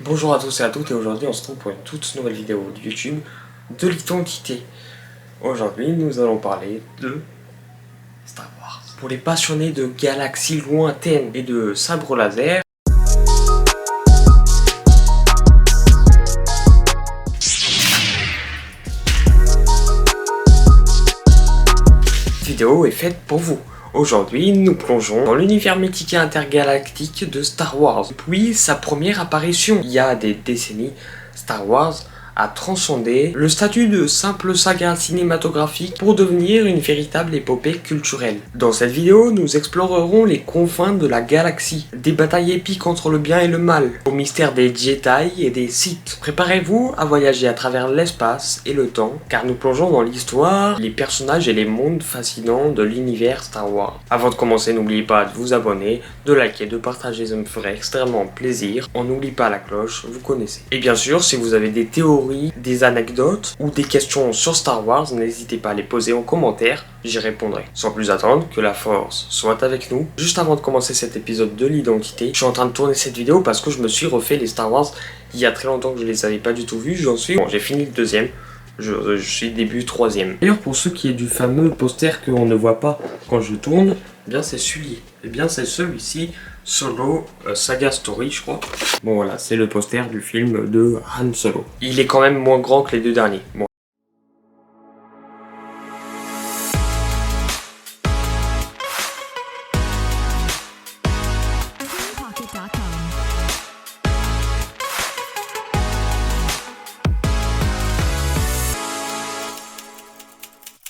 Bonjour à tous et à toutes, et aujourd'hui on se retrouve pour une toute nouvelle vidéo de YouTube de l'identité. Aujourd'hui nous allons parler de Star Wars. Pour les passionnés de galaxies lointaines et de sabres laser, cette vidéo est faite pour vous. Aujourd'hui, nous plongeons dans l'univers mythique et intergalactique de Star Wars. Depuis sa première apparition, il y a des décennies, Star Wars a transcendé le statut de simple saga cinématographique pour devenir une véritable épopée culturelle. Dans cette vidéo, nous explorerons les confins de la galaxie, des batailles épiques entre le bien et le mal, au mystère des Jedi et des Sith. Préparez-vous à voyager à travers l'espace et le temps, car nous plongeons dans l'histoire, les personnages et les mondes fascinants de l'univers Star Wars. Avant de commencer, n'oubliez pas de vous abonner, de liker, de partager, ça me ferait extrêmement plaisir. On n'oublie pas la cloche, vous connaissez. Et bien sûr, si vous avez des théories, des anecdotes ou des questions sur Star Wars, n'hésitez pas à les poser en commentaire, j'y répondrai. Sans plus attendre, que la force soit avec nous. Juste avant de commencer cet épisode de l'identité, je suis en train de tourner cette vidéo parce que je me suis refait les Star Wars il y a très longtemps que je les avais pas du tout vus. J'en suis, bon, j'ai fini le deuxième. Je suis début troisième. D'ailleurs, pour ceux qui est du fameux poster qu'on ne voit pas quand je tourne, eh bien c'est celui. Eh bien c'est celui-ci, Solo Saga Story, je crois. Bon voilà, c'est le poster du film de Han Solo. Il est quand même moins grand que les deux derniers. Bon.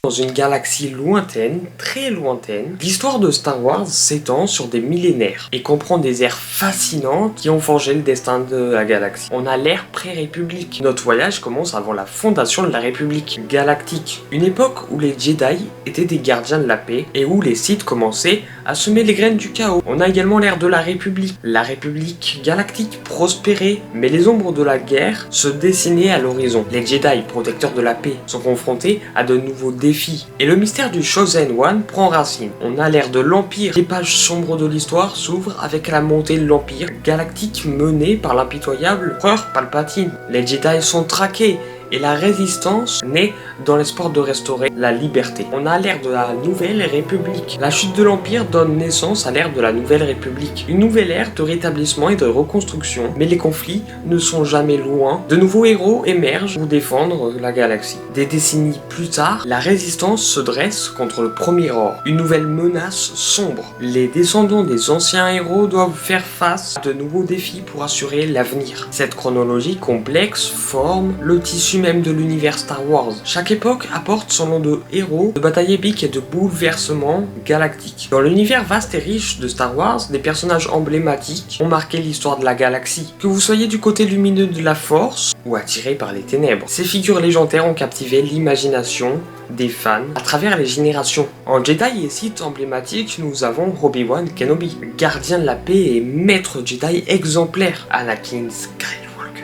Dans une galaxie lointaine, très lointaine, l'histoire de Star Wars s'étend sur des millénaires et comprend des ères fascinantes qui ont forgé le destin de la galaxie. On a l'ère pré-république. Notre voyage commence avant la fondation de la République galactique, une époque où les Jedi étaient des gardiens de la paix et où les Sith commençaient à semer les graines du chaos. On a également l'ère de la République. La République galactique prospérait, mais les ombres de la guerre se dessinaient à l'horizon. Les Jedi, protecteurs de la paix, sont confrontés à de nouveaux défis. Et le mystère du Chosen One prend racine. On a l'ère de l'Empire. Les pages sombres de l'histoire s'ouvrent avec la montée de l'Empire galactique menée par l'impitoyable empereur Palpatine. Les Jedi sont traqués et la résistance naît dans l'espoir de restaurer la liberté. On a l'ère de la Nouvelle République. La chute de l'Empire donne naissance à l'ère de la Nouvelle République. Une nouvelle ère de rétablissement et de reconstruction, mais les conflits ne sont jamais loin. De nouveaux héros émergent pour défendre la galaxie. Des décennies plus tard, la résistance se dresse contre le Premier Ordre. Une nouvelle menace sombre. Les descendants des anciens héros doivent faire face à de nouveaux défis pour assurer l'avenir. Cette chronologie complexe forme le tissu même de l'univers Star Wars. Chaque époque apporte son lot de héros, de batailles épiques et de bouleversements galactiques. Dans l'univers vaste et riche de Star Wars, des personnages emblématiques ont marqué l'histoire de la galaxie. Que vous soyez du côté lumineux de la Force ou attiré par les ténèbres, ces figures légendaires ont captivé l'imagination des fans à travers les générations. En Jedi et Sith emblématiques, nous avons Obi-Wan Kenobi, gardien de la paix et maître Jedi exemplaire. Anakin Skywalker,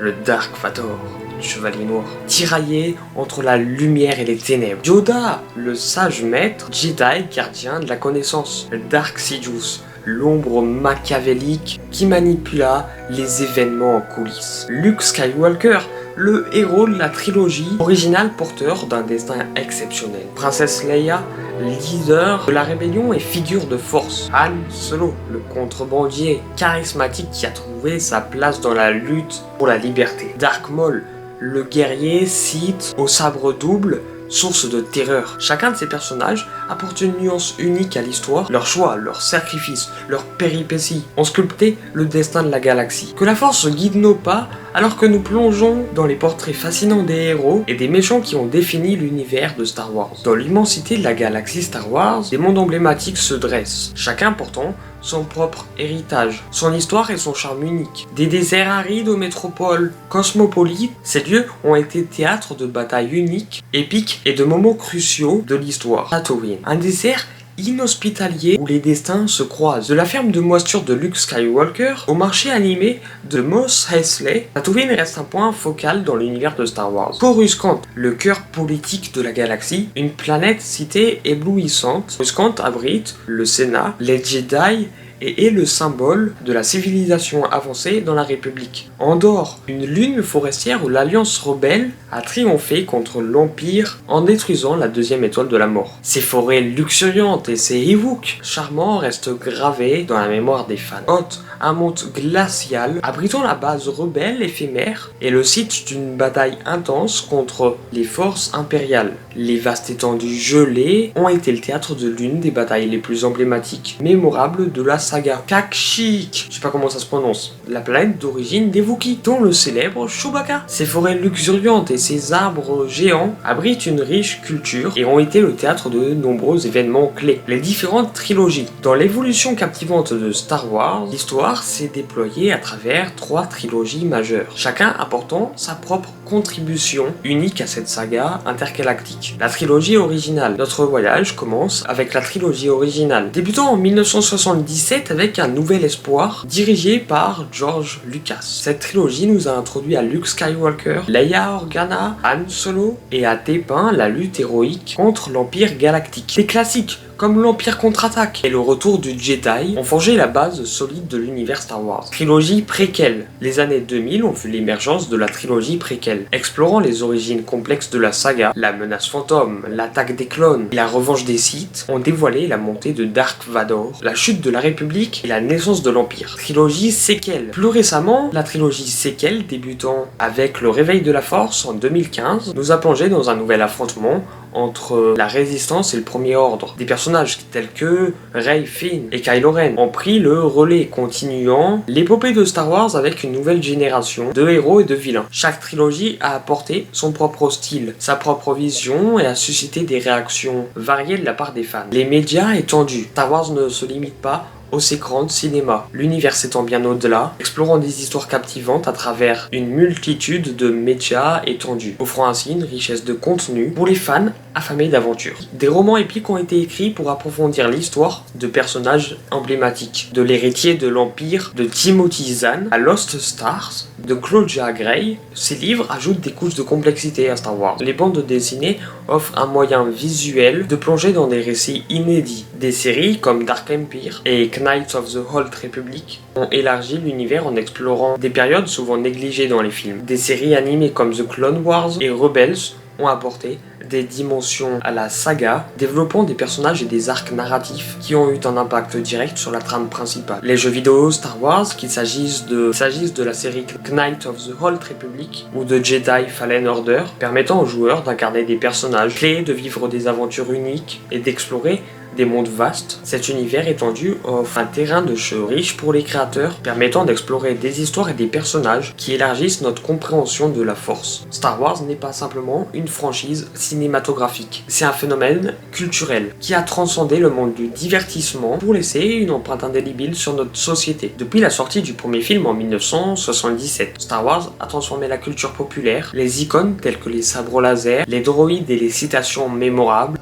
le Dark Vador, chevalier noir, tiraillé entre la lumière et les ténèbres. Yoda, le sage maître, Jedi, gardien de la connaissance. Le Dark Sidious, l'ombre machiavélique qui manipula les événements en coulisses. Luke Skywalker, le héros de la trilogie originale porteur d'un destin exceptionnel. Princesse Leia, leader de la rébellion et figure de force. Han Solo, le contrebandier charismatique qui a trouvé sa place dans la lutte pour la liberté. Dark Maul, le guerrier Sith au sabre double, source de terreur. Chacun de ces personnages apporte une nuance unique à l'histoire. Leurs choix, leurs sacrifices, leurs péripéties ont sculpté le destin de la galaxie. Que la force guide nos pas alors que nous plongeons dans les portraits fascinants des héros et des méchants qui ont défini l'univers de Star Wars. Dans l'immensité de la galaxie Star Wars, des mondes emblématiques se dressent, chacun portant son propre héritage, son histoire et son charme unique. Des déserts arides aux métropoles cosmopolites, ces lieux ont été théâtre de batailles uniques, épiques et de moments cruciaux de l'histoire. Tatooine, un désert inhospitalier où les destins se croisent. De la ferme de moisture de Luke Skywalker au marché animé de Mos Eisley, Tatooine reste un point focal dans l'univers de Star Wars. Coruscant, le cœur politique de la galaxie, une planète cité éblouissante. Coruscant abrite le Sénat, les Jedi et est le symbole de la civilisation avancée dans la République. Andorre, une lune forestière où l'Alliance rebelle a triomphé contre l'Empire en détruisant la deuxième étoile de la mort. Ses forêts luxuriantes et ses Ewoks charmants restent gravés dans la mémoire des fans. Hoth, un monde glacial abritant la base rebelle éphémère et le site d'une bataille intense contre les forces impériales. Les vastes étendues gelées ont été le théâtre de l'une des batailles les plus emblématiques, mémorables de la saga. Kashyyyk, je sais pas comment ça se prononce, la planète d'origine des Wookiees, dont le célèbre Chewbacca. Ses forêts luxuriantes et ses arbres géants abritent une riche culture et ont été le théâtre de nombreux événements clés. Les différentes trilogies. Dans l'évolution captivante de Star Wars, l'histoire s'est déployée à travers 3 trilogies majeures, chacun apportant sa propre contribution unique à cette saga intergalactique. La trilogie originale. Notre voyage commence avec la trilogie originale, débutant en 1977 avec Un Nouvel Espoir, dirigé par George Lucas. Cette trilogie nous a introduit à Luke Skywalker, Leia Organa, Han Solo et a dépeint la lutte héroïque contre l'Empire galactique. Des classiques comme l'Empire contre-attaque et le retour du Jedi ont forgé la base solide de l'univers Star Wars. Trilogie préquelle. Les années 2000 ont vu l'émergence de la trilogie préquelle, explorant les origines complexes de la saga, la menace fantôme, l'attaque des clones et la revanche des Sith ont dévoilé la montée de Dark Vador, la chute de la République et la naissance de l'Empire. Trilogie séquelle. Plus récemment, la trilogie séquelle, débutant avec le réveil de la Force en 2015, nous a plongé dans un nouvel affrontement entre la Résistance et le Premier Ordre. Des personnages tels que Rey, Finn et Kylo Ren ont pris le relais, continuant l'épopée de Star Wars avec une nouvelle génération de héros et de vilains. Chaque trilogie a apporté son propre style, sa propre vision et a suscité des réactions variées de la part des fans. Les médias étendus. Star Wars ne se limite pas aux écrans de cinéma, l'univers s'étend bien au-delà, explorant des histoires captivantes à travers une multitude de médias étendus, offrant ainsi une richesse de contenu pour les fans affamés d'aventure. Des romans épiques ont été écrits pour approfondir l'histoire de personnages emblématiques, de l'héritier de l'Empire de Timothy Zahn à Lost Stars, de Claudia Gray. Ces livres ajoutent des couches de complexité à Star Wars. Les bandes dessinées offrent un moyen visuel de plonger dans des récits inédits. Des séries comme Dark Empire et Knights of the Old Republic ont élargi l'univers en explorant des périodes souvent négligées dans les films. Des séries animées comme The Clone Wars et Rebels ont apporté des dimensions à la saga, développant des personnages et des arcs narratifs qui ont eu un impact direct sur la trame principale. Les jeux vidéo Star Wars, qu'il s'agisse de la série Knights of the Old Republic ou de Jedi Fallen Order, permettant aux joueurs d'incarner des personnages clés, de vivre des aventures uniques et d'explorer des mondes vastes. Cet univers étendu offre un terrain de jeu riche pour les créateurs, permettant d'explorer des histoires et des personnages qui élargissent notre compréhension de la Force. Star Wars n'est pas simplement une franchise cinématographique, c'est un phénomène culturel qui a transcendé le monde du divertissement pour laisser une empreinte indélébile sur notre société. Depuis la sortie du premier film en 1977, Star Wars a transformé la culture populaire, les icônes telles que les sabres laser, les droïdes et les citations mémorables.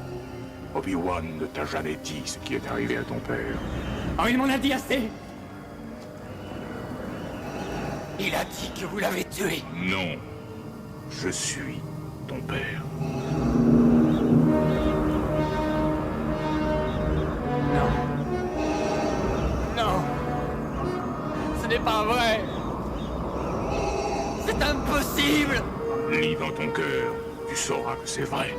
Obi-Wan ne t'a jamais dit ce qui est arrivé à ton père. Oh, il m'en a dit assez. Il a dit que vous l'avez tué. Non. Je suis ton père. Non. Non. Ce n'est pas vrai. C'est impossible. Lis dans ton cœur. Tu sauras que c'est vrai.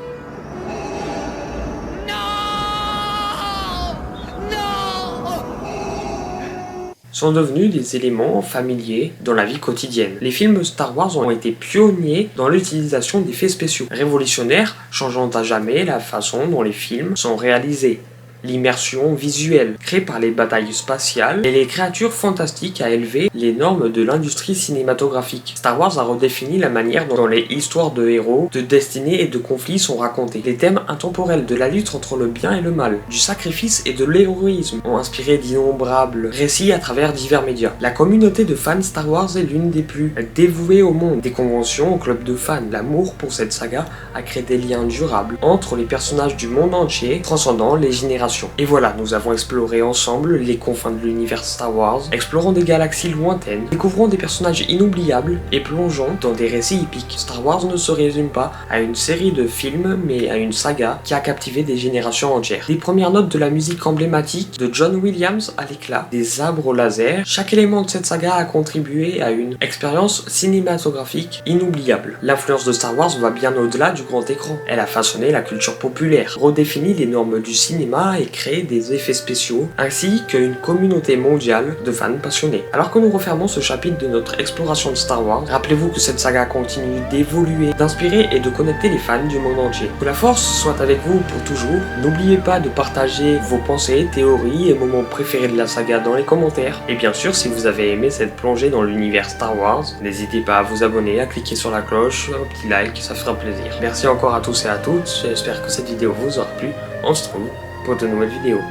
Sont devenus des éléments familiers dans la vie quotidienne. Les films Star Wars ont été pionniers dans l'utilisation d'effets spéciaux, révolutionnaires, changeant à jamais la façon dont les films sont réalisés. L'immersion visuelle, créée par les batailles spatiales et les créatures fantastiques a élevé les normes de l'industrie cinématographique. Star Wars a redéfini la manière dont les histoires de héros, de destinée et de conflits sont racontées. Les thèmes intemporels de la lutte entre le bien et le mal, du sacrifice et de l'héroïsme ont inspiré d'innombrables récits à travers divers médias. La communauté de fans Star Wars est l'une des plus dévouées au monde. Des conventions au club de fans, l'amour pour cette saga a créé des liens durables entre les personnages du monde entier, transcendant les générations exploration. Et voilà, nous avons exploré ensemble les confins de l'univers Star Wars, explorons des galaxies lointaines, découvrons des personnages inoubliables et plongeons dans des récits épiques. Star Wars ne se résume pas à une série de films, mais à une saga qui a captivé des générations entières. Des premières notes de la musique emblématique de John Williams à l'éclat, des arbres au laser, chaque élément de cette saga a contribué à une expérience cinématographique inoubliable. L'influence de Star Wars va bien au-delà du grand écran. Elle a façonné la culture populaire, redéfini les normes du cinéma et créé des effets spéciaux, ainsi qu'une communauté mondiale de fans passionnés. Alors que nous refermons ce chapitre de notre exploration de Star Wars, rappelez-vous que cette saga continue d'évoluer, d'inspirer et de connecter les fans du monde entier. Que la force soit avec vous pour toujours. N'oubliez pas de partager vos pensées, théories et moments préférés de la saga dans les commentaires. Et bien sûr, si vous avez aimé cette plongée dans l'univers Star Wars, n'hésitez pas à vous abonner, à cliquer sur la cloche, un petit like, ça fera plaisir. Merci encore à tous et à toutes, j'espère que cette vidéo vous aura plu. On se retrouve pour de nouvelles vidéos.